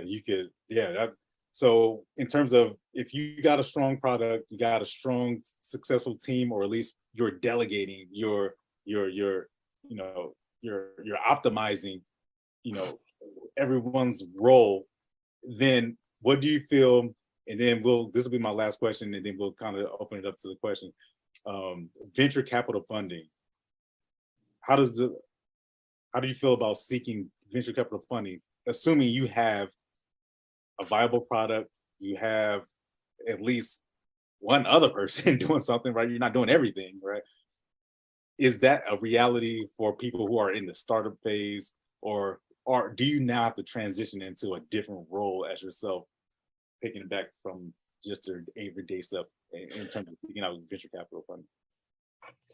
you could, yeah. So in terms of if you got a strong product, you got a strong, successful team, or at least you're delegating, you're optimizing, everyone's role, then what do you feel? And then this will be my last question, and then we'll kind of open it up to the question. Venture capital funding. How do you feel about seeking venture capital funding, assuming you have a viable product, you have at least one other person doing something, right? You're not doing everything, right? Is that a reality for people who are in the startup phase, or do you now have to transition into a different role as yourself, taking it back from just your everyday stuff in terms of seeking out venture capital funding?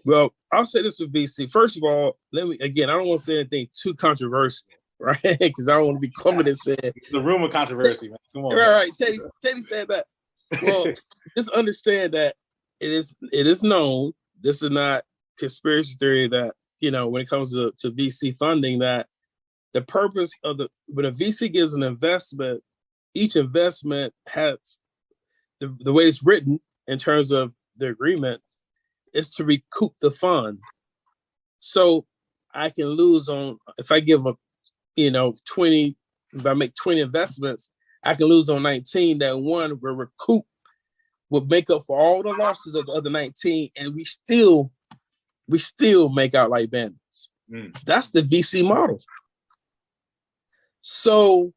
Well, I'll say this with VC. First of all, I don't want to say anything too controversial, right? Because I don't want to be coming and saying the room of controversy, man. Come on. Right. Teddy said that. Well, just understand that it is known. This is not conspiracy theory that, when it comes to VC funding, that the purpose of when a VC gives an investment, each investment has the way it's written in terms of the agreement is to recoup the fund. So I can lose on, if I give 20, if I make 20 investments, I can lose on 19. That one will make up for all the losses of the other 19, and we still make out like bandits. That's the VC model. So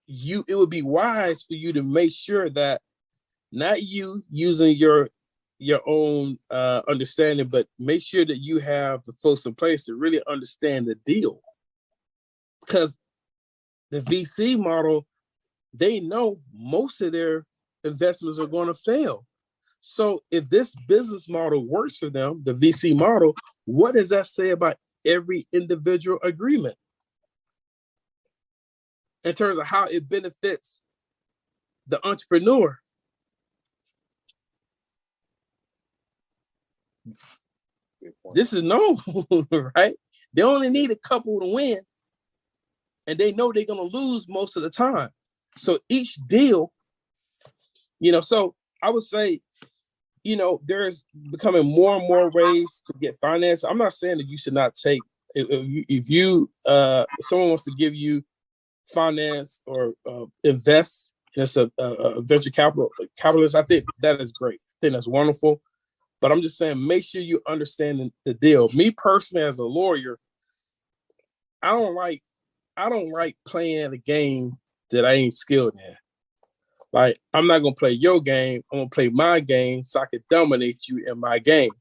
it would be wise for you to make sure that not you using your own understanding, but make sure that you have the folks in place to really understand the deal. Because the VC model, they know most of their investments are going to fail. So if this business model works for them, the VC model, what does that say about every individual agreement in terms of how it benefits the entrepreneur? This is known, right? They only need a couple to win, and they know they're going to lose most of the time. So each deal, so I would say, there's becoming more and more ways to get finance. I'm not saying that you should not take, if someone wants to give you finance or invest as a venture capitalist, I think that is great. I think that's wonderful. But I'm just saying, make sure you understand the deal. Me personally, as a lawyer, I don't like playing a game that I ain't skilled in. Like, I'm not gonna play your game. I'm gonna play my game so I can dominate you in my game.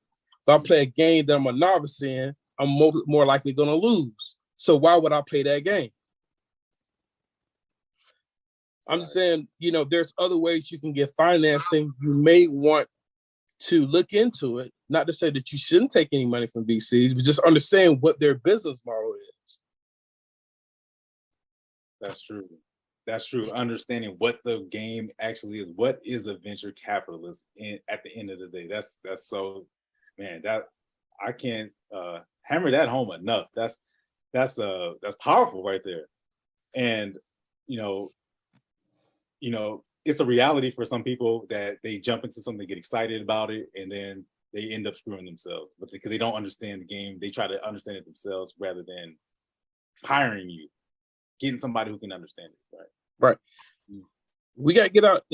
If I play a game that I'm a novice in, I'm more likely gonna lose. So why would I play that game? I'm just saying, there's other ways you can get financing. You may want to look into it, not to say that you shouldn't take any money from VCs, but just understand what their business model is. That's true. That's true. Understanding what the game actually is. What is a venture capitalist at the end of the day? That's so, man, that I can't hammer that home enough. That's powerful right there. And it's a reality for some people that they jump into something, get excited about it, and then they end up screwing themselves. But because they don't understand the game, they try to understand it themselves rather than hiring you, getting somebody who can understand it. Right. We got to get out.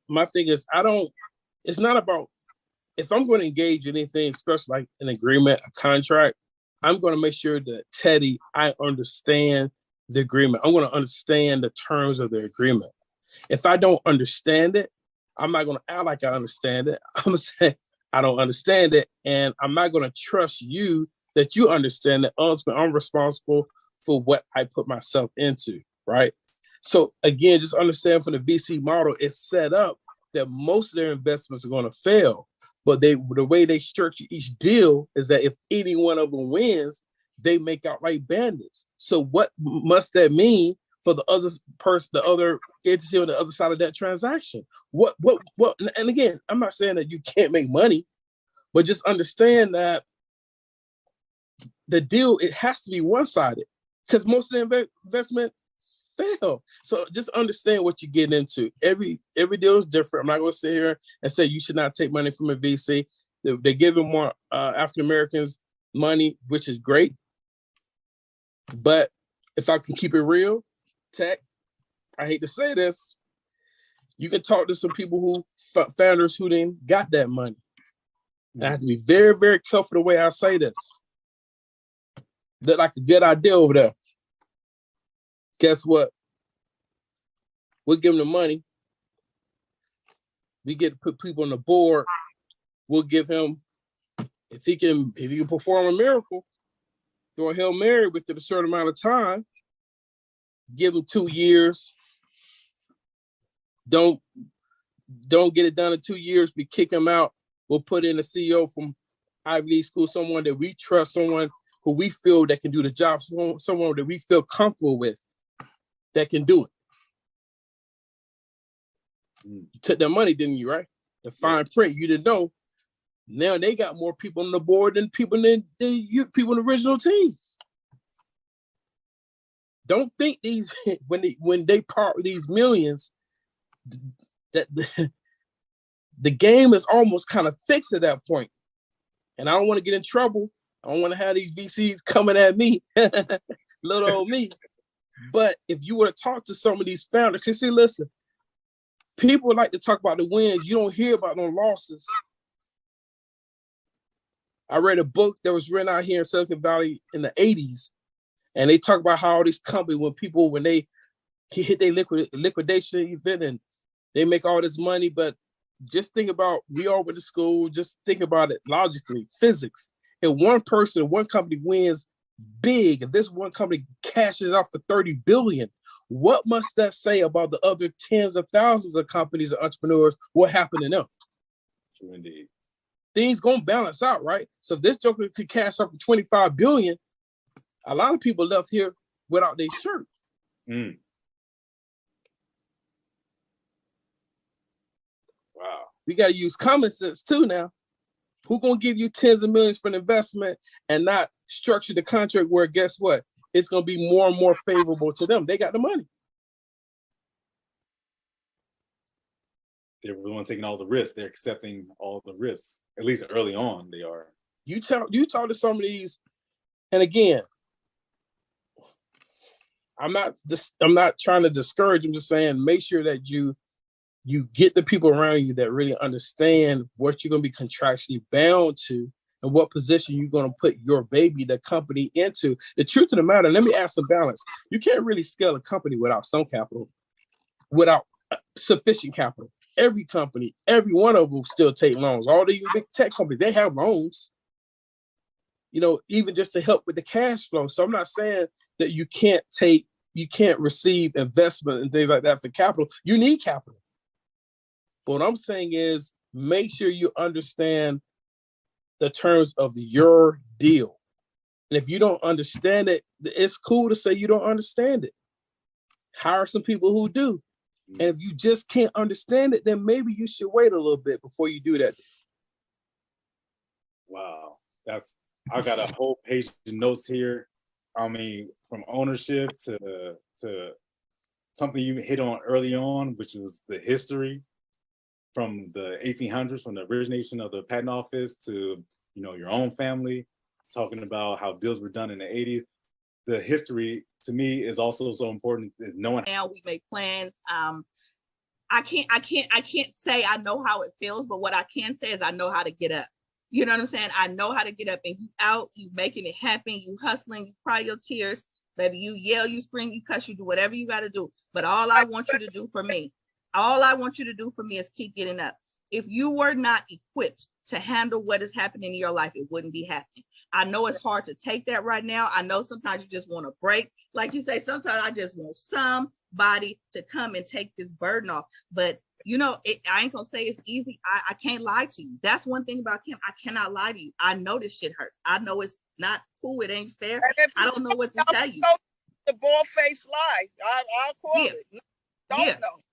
My thing is, it's not about, if I'm going to engage in anything, especially like an agreement, a contract, I'm going to make sure that, Teddy, I understand the agreement. I'm going to understand the terms of the agreement. If I don't understand it, I'm not going to act like I understand it. I'm going to say, I don't understand it. And I'm not going to trust you that you understand that. Ultimately, I'm responsible for what I put myself into, right? So again, just understand, from the VC model, it's set up that most of their investments are going to fail. But the way they structure each deal is that if any one of them wins, they make out like bandits. So what must that mean for the other person, the other entity on the other side of that transaction? What? And again, I'm not saying that you can't make money, but just understand that the deal, it has to be one-sided, because most of the investment fail. So just understand what you're getting into. Every deal is different. I'm not going to sit here and say you should not take money from a VC. They're giving more African Americans money, which is great. But if I can keep it real, Tekk, I hate to say this, you can talk to some people who founders who didn't got that money. And I have to be very, very careful the way I say this. Look like a good idea over there. Guess what? We'll give them the money. We get to put people on the board. We'll give him, if he can perform a miracle, throw a Hail Mary within a certain amount of time, give him 2 years. Don't get it done in 2 years. We kick him out. We'll put in a CEO from Ivy League school, someone that we trust, someone who we feel that can do the job, someone that we feel comfortable with that can do it. You took that money, didn't you, right? The fine print, you didn't know. Now they got more people on the board than people in the original team. Don't think these when they part with these millions, that the game is almost kind of fixed at that point. And I don't want to get in trouble. I don't want to have these VCs coming at me, little old me. But if you were to talk to some of these founders, because see, listen, people like to talk about the wins. You don't hear about no losses. I read a book that was written out here in Silicon Valley in the 80s, and they talk about how all these companies, when they hit their liquidation event and they make all this money, but just think about, we all went to school, just think about it logically, physics. If one person, one company wins big, if this one company cashes out for 30 billion, what must that say about the other tens of thousands of companies and entrepreneurs? What happened to them? True indeed. Things gonna balance out, right? So if this joker could cash out for 25 billion, a lot of people left here without their shirt. Wow. We got to use common sense too now. Who gonna give you tens of millions for an investment and not structure the contract where, guess what? It's gonna be more and more favorable to them. They got the money. They're the ones taking all the risks. They're accepting all the risks. At least early on, they are. You talk to some of these, and again, I'm not trying to discourage. I'm just saying, make sure that you get the people around you that really understand what you're going to be contractually bound to and what position you're going to put your baby, the company, into. The truth of the matter, let me add some balance. You can't really scale a company without some capital, without sufficient capital. Every company, every one of them still take loans. All the big tech companies, they have loans, even just to help with the cash flow. So I'm not saying that you can't receive investment and things like that for capital. You need capital. But what I'm saying is, make sure you understand the terms of your deal. And if you don't understand it, it's cool to say you don't understand it. Hire some people who do. And if you just can't understand it, then maybe you should wait a little bit before you do that. Wow. I got a whole page of notes here. I mean, from ownership to something you hit on early on, which was the history from the 1800s, from the origination of the patent office to, your own family, talking about how deals were done in the 80s. The history to me is also so important, is knowing. Now we make plans. I can't say I know how it feels, but what I can say is I know how to get up. You know what I'm saying? I know how to get up, and you out, you making it happen, you hustling, you cry your tears, baby, you yell, you scream, you cuss, you do whatever you got to do. But all I want you to do for me is keep getting up. If you were not equipped to handle what is happening in your life, it wouldn't be happening. I know it's hard to take that right now. I know sometimes you just want to break. Like you say, sometimes I just want somebody to come and take this burden off. But, I ain't going to say it's easy. I can't lie to you. That's one thing about Camm. I cannot lie to you. I know this shit hurts. I know it's not cool. It ain't fair. I don't know what to tell you. The bald-faced lie. I'll call it. Don't know.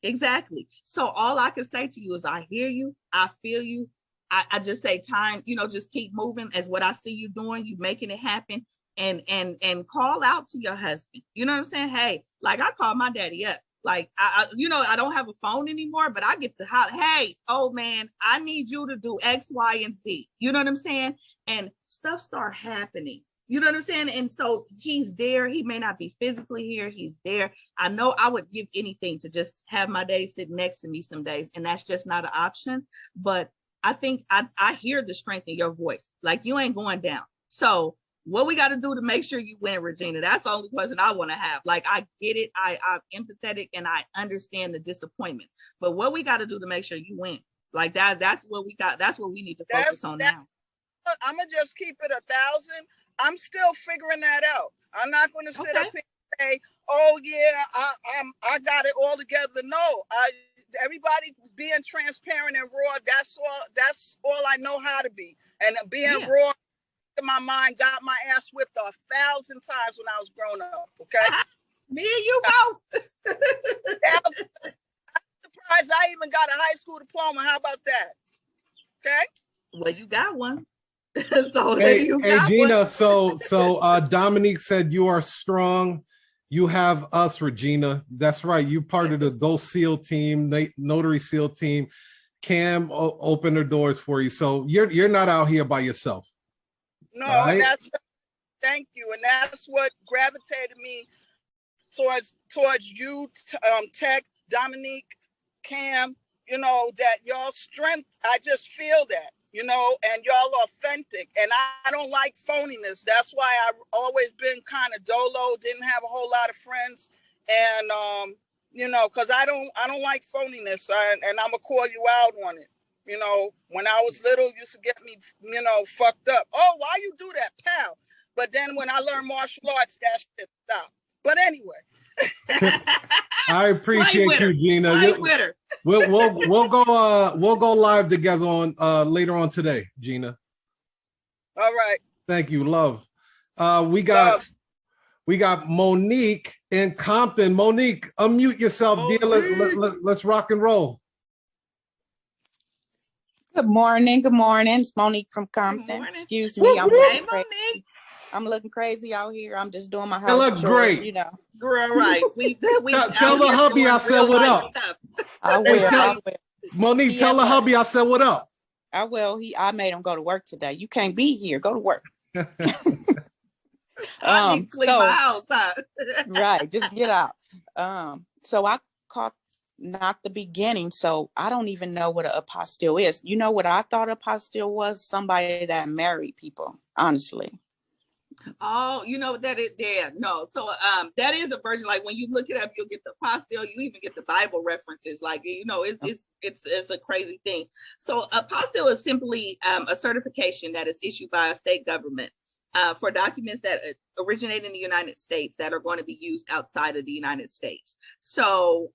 Exactly. So all I can say to you is I hear you. I feel you. I just say time, just keep moving as what I see you doing. You making it happen. and call out to your husband. You know what I'm saying? Hey, like I call my daddy up. Like I don't have a phone anymore, but I get to holler, hey, old man, I need you to do X, Y, and Z. You know what I'm saying? And stuff start happening. You know what I'm saying? And so he's there. He may not be physically here. He's there. I know I would give anything to just have my daddy sit next to me some days, and that's just not an option. But I think I hear the strength in your voice. Like you ain't going down. So what we got to do to make sure you win, Regina? That's the only question I want to have. Like, I get it. I'm empathetic and I understand the disappointments, but what we got to do to make sure you win, like that's what we got. That's what we need to focus on now. I'm going to just keep it 1,000. I'm still figuring that out. I'm not going to sit up here and say, oh yeah, I got it all together. No, everybody being transparent and raw. That's all I know how to be. And being raw in my mind got my ass whipped 1,000 times when I was growing up. Okay. Me and you both. I'm surprised I even got a high school diploma. How about that? Okay. Well, you got one. So hey Gina, one. so Dominique said you are strong. You have us, Regina. That's right. You're part of the Go Seal team, Notary Seal team. Camm opened her doors for you. So you're not out here by yourself. No, right? And thank you. And that's what gravitated me towards you, Tekk, Dominique, Camm, you know, that y'all strength, I just feel that, you know, and y'all authentic. And I don't like phoniness. That's why I've always been kind of dolo, didn't have a whole lot of friends. And, you know, because I don't like phoniness. And I'm going to call you out on it. You know, when I was little, used to get me, you know, fucked up. Oh, why you do that, pal? But then when I learned martial arts, that shit stopped. But anyway. I appreciate you, Gina. We'll go live together on later on today, Gina. All right. Thank you, love. We got Monique in Compton. Monique, unmute yourself, dear. Let's rock and roll. Good morning. Good morning. It's Monique from Compton. Excuse me. I'm looking crazy out here. I'm just doing my house. It looks great. You know. Girl, right. We tell the hubby I said what up. I will. Monique, tell the hubby I said what up. I will. I made him go to work today. You can't be here. Go to work. I need to clean my house, huh? Right. Just get out. So I caught not the beginning, so I don't even know what an apostille is. You know what I thought apostille was? Somebody that married people, honestly. Oh, you know that it there. No, so that is a version. Like when you look it up, you'll get the apostille. You even get the Bible references. Like, you know, it's a crazy thing. So apostille is simply a certification that is issued by a state government for documents that originate in the United States that are going to be used outside of the United States. So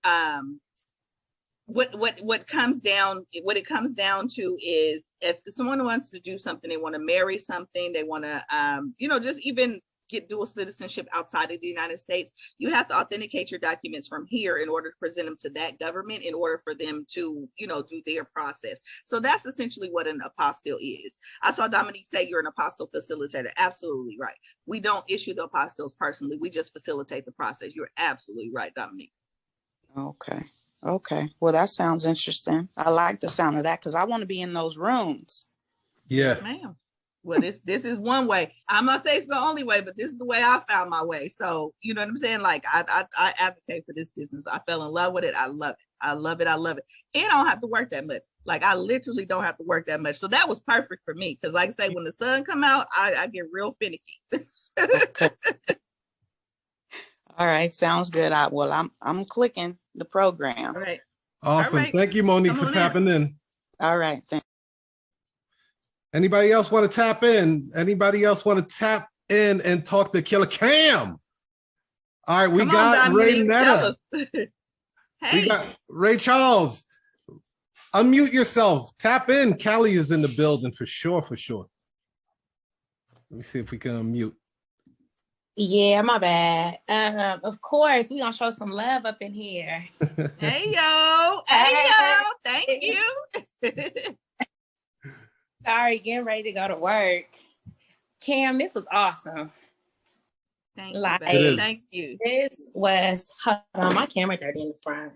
what it comes down to is, if someone wants to do something, they want to marry something, they want to you know, just even get dual citizenship outside of the United States, you have to authenticate your documents from here in order to present them to that government in order for them to, you know, do their process. So that's essentially what an apostille is. I saw Dominique say you're an apostille facilitator. Absolutely right. We don't issue the apostilles personally. We just facilitate the process. You're absolutely right, Dominique. Okay. Well, that sounds interesting. I like the sound of that because I want to be in those rooms. Yeah. Yes, ma'am. Well, this is one way. I'm not saying it's the only way, but this is the way I found my way. So, you know what I'm saying? Like, I advocate for this business. I fell in love with it. I love it. I love it. I love it. And I don't have to work that much. Like, I literally don't have to work that much. So that was perfect for me. Because like I say, when the sun come out, I get real finicky. Okay. All right. Sounds good. I'm clicking the program. All right. Awesome. All right. Thank you, Monique, for tapping in. All right. Thanks. Anybody else want to tap in? Anybody else want to tap in and talk to Killer Camm? All right, we got Ray Netta. Hey. We got Ray Charles. Unmute yourself. Tap in. Callie is in the building for sure, for sure. Let me see if we can unmute. Yeah, my bad. Of course, we're gonna show some love up in here. Hey yo, thank you. Sorry, getting ready to go to work. Camm, this was awesome. Thank you, Like, baby. Thank you. This was, hold on, my camera dirty in the front.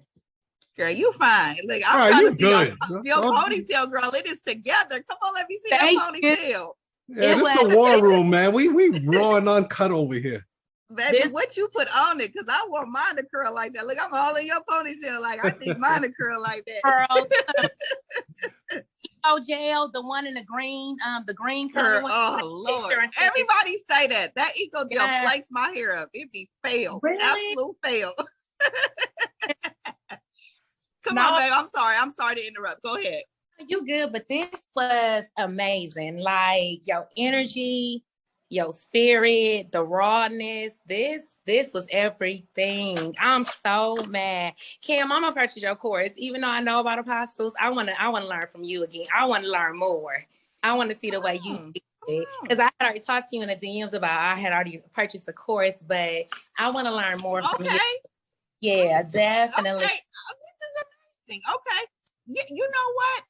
Girl, you fine. Look, I'm Right, trying you to see good. your ponytail, girl. It is together. Come on, let me see Thank that you. ponytail. Yeah, this is the war room, man. We raw and uncut over here. Baby, what you put on it? Because I want mine to curl like that. Look, I'm holding your ponytail like I need mine to curl like that. Girl, gel, the one in the green color. Oh Lord. Everybody say that. That eco gel flakes my hair up. It be fail. Really? Absolute fail. Come on, babe. I'm sorry to interrupt. Go ahead. You good, but this was amazing. Like your energy, your spirit, the rawness. This was everything. I'm so mad. Camm, I'm gonna purchase your course. Even though I know about apostles, I wanna learn from you again. I want to learn more. I want to see the way you see it. Because I had already talked to you in the DMs about I had already purchased the course, but I want to learn more from you. Yeah, definitely. Okay. This is amazing. Okay. You know what?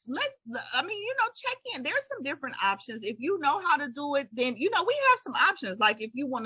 Check in. There's some different options. If you know how to do it, then, we have some options. Like if you want